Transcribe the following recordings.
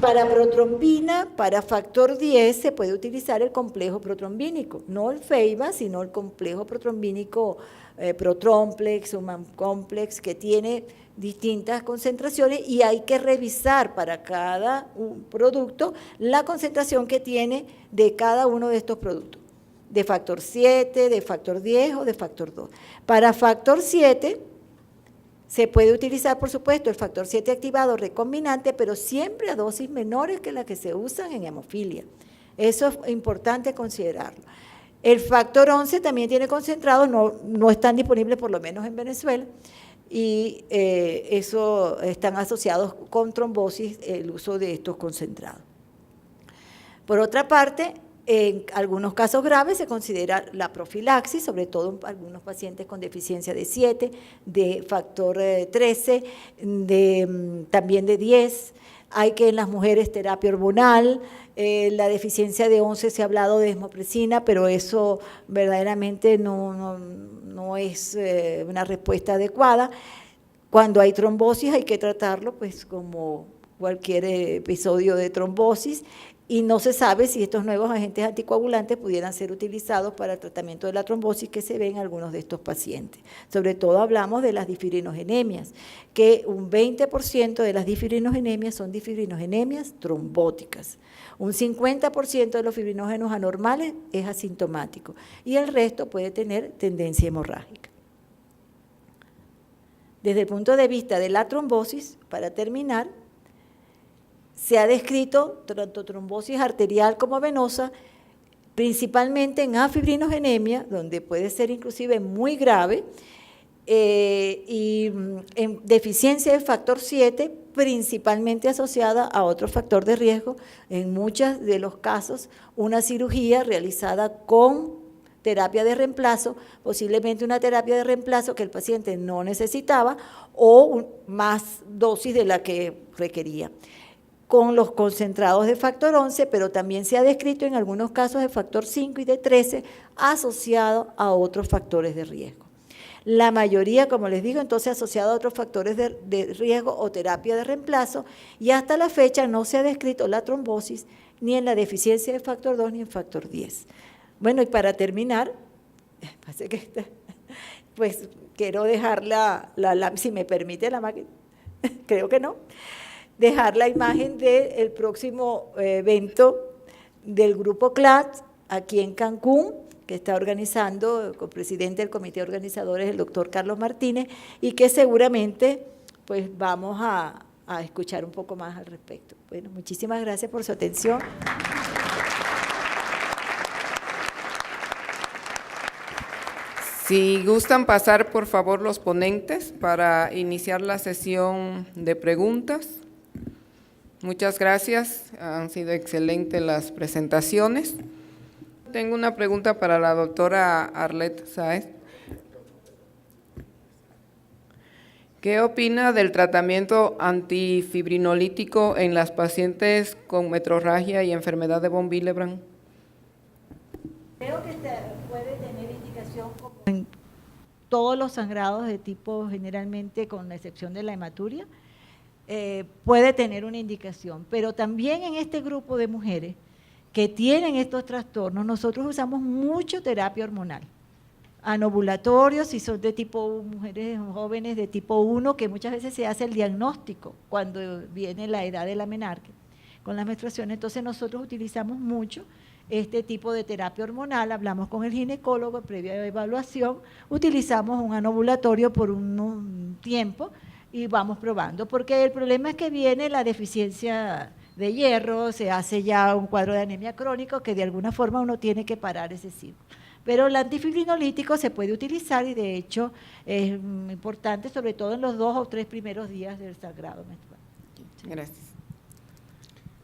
Para protrombina, para factor 10, se puede utilizar el complejo protrombínico, no el FEIBA, sino el complejo protrombínico Protromplex o Mancomplex, que tiene distintas concentraciones y hay que revisar para cada producto la concentración que tiene de cada uno de estos productos, de factor 7, de factor 10 o de factor 2. Para factor 7, se puede utilizar, por supuesto, el factor 7 activado recombinante, pero siempre a dosis menores que las que se usan en hemofilia. Eso es importante considerarlo. El factor 11 también tiene concentrados, no están disponibles por lo menos en Venezuela, y eso están asociados con trombosis el uso de estos concentrados. Por otra parte, en algunos casos graves se considera la profilaxis, sobre todo en algunos pacientes con deficiencia de 7, de factor 13, también de 10. Hay que en las mujeres terapia hormonal, la deficiencia de 11 se ha hablado de desmopresina, pero eso verdaderamente no es una respuesta adecuada. Cuando hay trombosis hay que tratarlo pues como cualquier episodio de trombosis, y no se sabe si estos nuevos agentes anticoagulantes pudieran ser utilizados para el tratamiento de la trombosis que se ve en algunos de estos pacientes. Sobre todo hablamos de las difirinogenemias, que un 20% de las difirinogenemias son difirinogenemias trombóticas. Un 50% de los fibrinógenos anormales es asintomático y el resto puede tener tendencia hemorrágica. Desde el punto de vista de la trombosis, para terminar, se ha descrito tanto trombosis arterial como venosa, principalmente en afibrinogenemia, donde puede ser inclusive muy grave, y en deficiencia de factor 7, principalmente asociada a otro factor de riesgo, en muchos de los casos una cirugía realizada con terapia de reemplazo, posiblemente una terapia de reemplazo que el paciente no necesitaba o más dosis de la que requería, con los concentrados de factor 11, pero también se ha descrito en algunos casos de factor 5 y de 13 asociado a otros factores de riesgo. La mayoría, como les digo, entonces asociado a otros factores de riesgo o terapia de reemplazo, y hasta la fecha no se ha descrito la trombosis ni en la deficiencia de factor 2 ni en factor 10. Bueno, y para terminar, pues quiero dejar si me permite la máquina, creo que no, dejar la imagen del próximo evento del Grupo CLAT aquí en Cancún, que está organizando el presidente del comité organizador, el doctor Carlos Martínez, y que seguramente pues vamos a escuchar un poco más al respecto. Bueno, muchísimas gracias por su atención. Si gustan pasar, por favor, los ponentes para iniciar la sesión de preguntas. Muchas gracias, han sido excelentes las presentaciones. Tengo una pregunta para la doctora Arlette Sáez. ¿Qué opina del tratamiento antifibrinolítico en las pacientes con metrorragia y enfermedad de von Willebrand? Creo que puede tener indicación en todos los sangrados de tipo, generalmente con la excepción de la hematuria, puede tener una indicación, pero también en este grupo de mujeres que tienen estos trastornos, nosotros usamos mucho terapia hormonal, anovulatorios, si son de tipo, mujeres jóvenes de tipo 1, que muchas veces se hace el diagnóstico cuando viene la edad de la menarquia, con las menstruaciones. Entonces nosotros utilizamos mucho este tipo de terapia hormonal, hablamos con el ginecólogo previa evaluación, utilizamos un anovulatorio por un tiempo y vamos probando, porque el problema es que viene la deficiencia de hierro, se hace ya un cuadro de anemia crónico que de alguna forma uno tiene que parar ese ciclo. Pero el antifibrinolítico se puede utilizar y de hecho es importante, sobre todo en los 2 o 3 primeros días del sangrado menstrual. Gracias.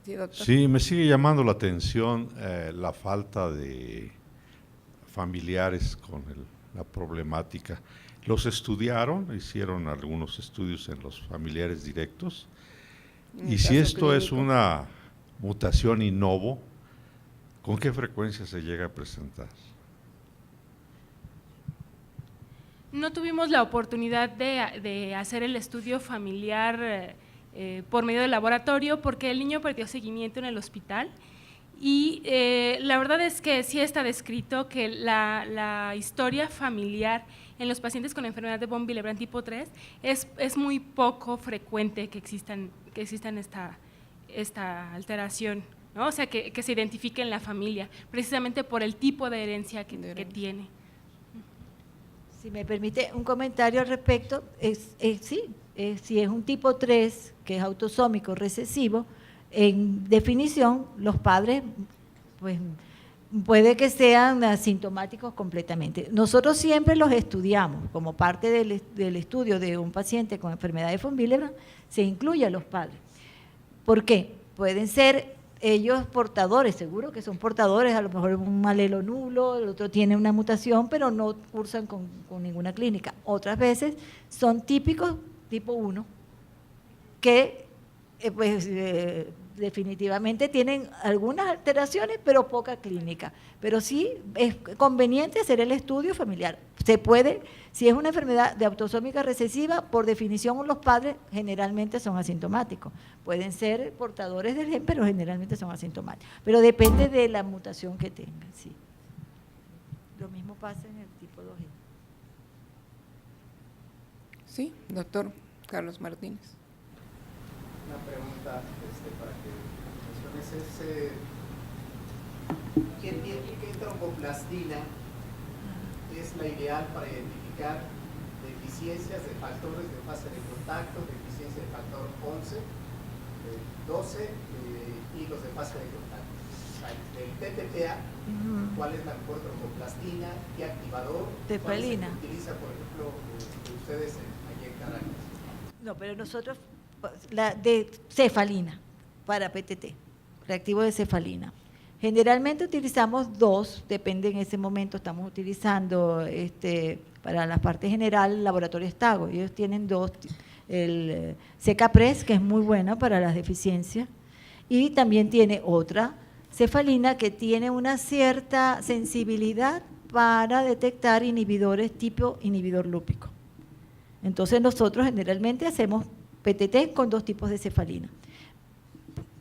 Sí, doctor. Sí, me sigue llamando la atención la falta de familiares con la problemática. ¿Los estudiaron? ¿Hicieron algunos estudios en los familiares directos? Y si esto es una mutación in novo, ¿con qué frecuencia se llega a presentar? No tuvimos la oportunidad de hacer el estudio familiar por medio del laboratorio, porque el niño perdió seguimiento en el hospital. Y la verdad es que sí está descrito que la historia familiar en los pacientes con enfermedad de von Willebrand tipo 3 es muy poco frecuente que existan esta alteración, ¿no? O sea, que se identifique en la familia, precisamente por el tipo de herencia que tiene. Si me permite un comentario al respecto, si es un tipo 3, que es autosómico recesivo, en definición, los padres, pues, puede que sean asintomáticos completamente. Nosotros siempre los estudiamos, como parte del estudio de un paciente con enfermedad de von Willebrand, se incluye a los padres. ¿Por qué? Pueden ser ellos portadores, seguro que son portadores, a lo mejor un alelo nulo, el otro tiene una mutación, pero no cursan con ninguna clínica. Otras veces son típicos tipo 1, que definitivamente tienen algunas alteraciones, pero poca clínica. Pero sí es conveniente hacer el estudio familiar. Se puede, si es una enfermedad de autosómica recesiva, por definición los padres generalmente son asintomáticos. Pueden ser portadores del gen, pero generalmente son asintomáticos. Pero depende de la mutación que tengan, sí. Lo mismo pasa en el tipo 2G. Sí, doctor Carlos Martínez. Una pregunta para que menciones ¿qué tromboplastina es la ideal para identificar deficiencias de factores de fase de contacto, deficiencia de factor 11, 12 y los de fase de contacto? Del TTPA, ¿cuál es la mejor tromboplastina? ¿Qué activador? Tefalina. ¿Cuál se utiliza, por ejemplo, ustedes allí en Caracas? No, pero nosotros, la de cefalina para PTT, reactivo de cefalina. Generalmente utilizamos 2, depende en ese momento, estamos utilizando para la parte general el laboratorio Estago, ellos tienen 2, el Secapres, que es muy buena para las deficiencias, y también tiene otra cefalina que tiene una cierta sensibilidad para detectar inhibidores tipo inhibidor lúpico. Entonces nosotros generalmente hacemos PTT con 2 tipos de cefalina.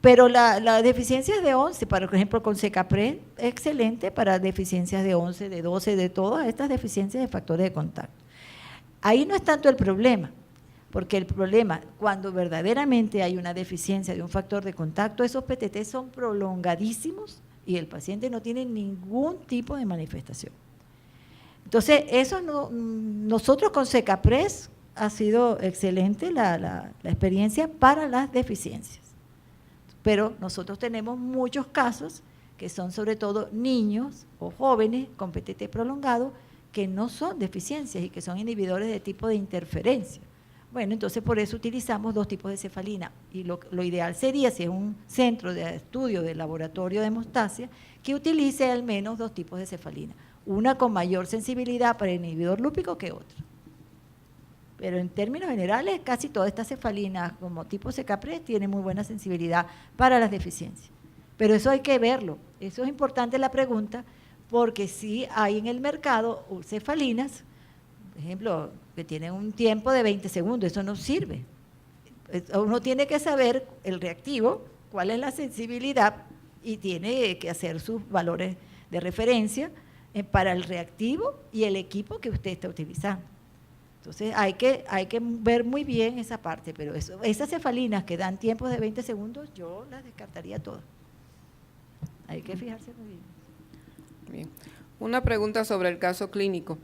Pero la deficiencia es de 11, por ejemplo con Secapres, excelente para deficiencias de 11, de 12, de todas estas deficiencias de factores de contacto. Ahí no es tanto el problema, porque el problema, cuando verdaderamente hay una deficiencia de un factor de contacto, esos PTT son prolongadísimos y el paciente no tiene ningún tipo de manifestación. Entonces, eso nosotros con Secapres ha sido excelente la experiencia para las deficiencias. Pero nosotros tenemos muchos casos que son sobre todo niños o jóvenes con PTT prolongado que no son deficiencias y que son inhibidores de tipo de interferencia. Bueno, entonces por eso utilizamos 2 tipos de cefalina y lo ideal sería, si es un centro de estudio de laboratorio de hemostasia, que utilice al menos 2 tipos de cefalina, una con mayor sensibilidad para el inhibidor lúpico que otra. Pero en términos generales, casi todas estas cefalinas, como tipo Secapres, tienen muy buena sensibilidad para las deficiencias. Pero eso hay que verlo, eso es importante la pregunta, porque sí hay en el mercado cefalinas, por ejemplo, que tienen un tiempo de 20 segundos, eso no sirve. Uno tiene que saber el reactivo, cuál es la sensibilidad, y tiene que hacer sus valores de referencia para el reactivo y el equipo que usted está utilizando. Entonces hay que ver muy bien esa parte, pero esas cefalinas que dan tiempos de 20 segundos, yo las descartaría todas. Hay que fijarse muy bien. Bien. Una pregunta sobre el caso clínico.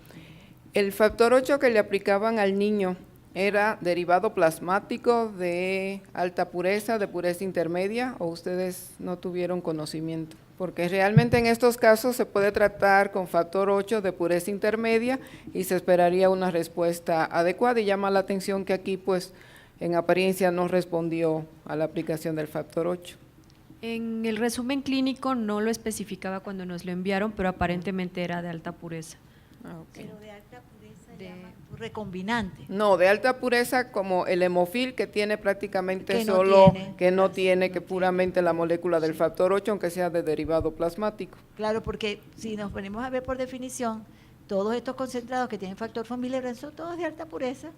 ¿El factor 8 que le aplicaban al niño era derivado plasmático de alta pureza, de pureza intermedia, o ustedes no tuvieron conocimiento? Porque realmente en estos casos se puede tratar con factor 8 de pureza intermedia y se esperaría una respuesta adecuada, y llama la atención que aquí pues en apariencia no respondió a la aplicación del factor 8. En el resumen clínico no lo especificaba cuando nos lo enviaron, pero aparentemente era de alta pureza. Okay. Pero de alta pureza recombinante. No, de alta pureza como el hemofil, que tiene prácticamente que no solo, tiene, que no tiene, no que tiene. puramente la molécula del factor 8, aunque sea de derivado plasmático. Claro, porque si nos ponemos a ver por definición, todos estos concentrados que tienen factor von Willebrand son todos de alta pureza,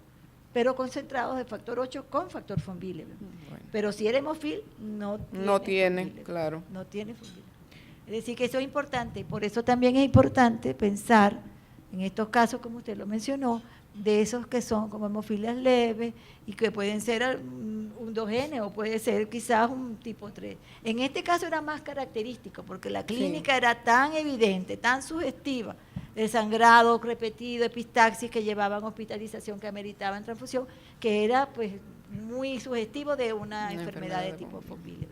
pero concentrados de factor 8 con factor von Willebrand. Bueno. Pero si era hemofil, no No tiene, von Willebrand, claro. no tiene von Willebrand. Es decir, que eso es importante, y por eso también es importante pensar en estos casos, como usted lo mencionó, de esos que son como hemofilias leves y que pueden ser un 2 genes o puede ser quizás un tipo 3. En este caso era más característico porque la clínica era tan evidente, tan sugestiva, el sangrado repetido, epistaxis que llevaban hospitalización, que ameritaban transfusión, que era pues muy sugestivo de una enfermedad de tipo von Willebrand.